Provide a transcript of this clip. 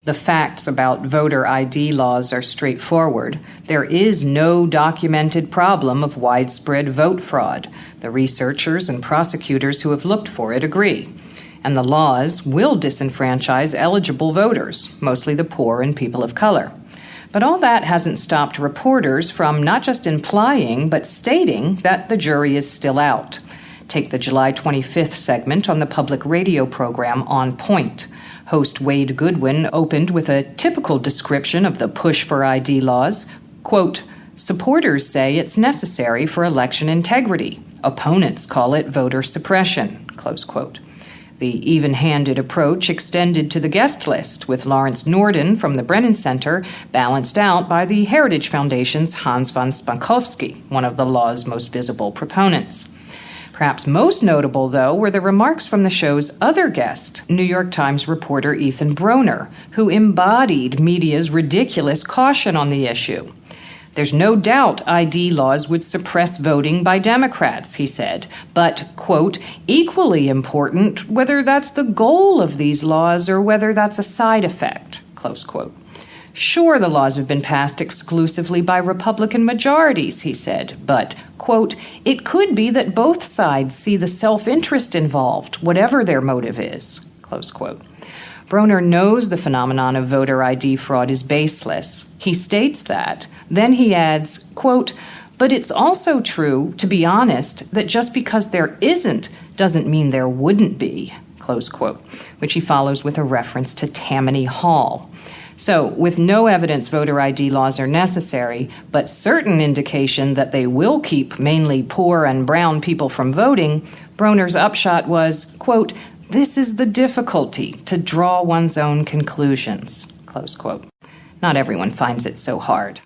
The facts about voter ID laws are straightforward. There is no documented problem of widespread vote fraud. The researchers and prosecutors who have looked for it agree. And the laws will disenfranchise eligible voters, mostly the poor and people of color. But all that hasn't stopped reporters from not just implying, but stating that the jury is still out. Take the July 25th segment on the public radio program On Point. Host Wade Goodwin opened with a typical description of the push for ID laws. Quote, "Supporters say it's necessary for election integrity. Opponents call it voter suppression." Close quote. The even-handed approach extended to the guest list, with Lawrence Norden from the Brennan Center balanced out by the Heritage Foundation's Hans von Spankowski, one of the law's most visible proponents. Perhaps most notable, though, were the remarks from the show's other guest, New York Times reporter Ethan Broner, who embodied media's ridiculous caution on the issue. "There's no doubt ID laws would suppress voting by Democrats," he said, but, quote, "equally important whether that's the goal of these laws or whether that's a side effect," close quote. "Sure, the laws have been passed exclusively by Republican majorities," he said, but, quote, "it could be that both sides see the self-interest involved, whatever their motive is," close quote. Broner knows the phenomenon of voter ID fraud is baseless. He states that. Then he adds, quote, "But it's also true, to be honest, that just because there isn't doesn't mean there wouldn't be," close quote, which he follows with a reference to Tammany Hall. So, with no evidence voter ID laws are necessary, but certain indication that they will keep mainly poor and brown people from voting, Broner's upshot was, quote, "This is the difficulty, to draw one's own conclusions," close quote. Not everyone finds it so hard.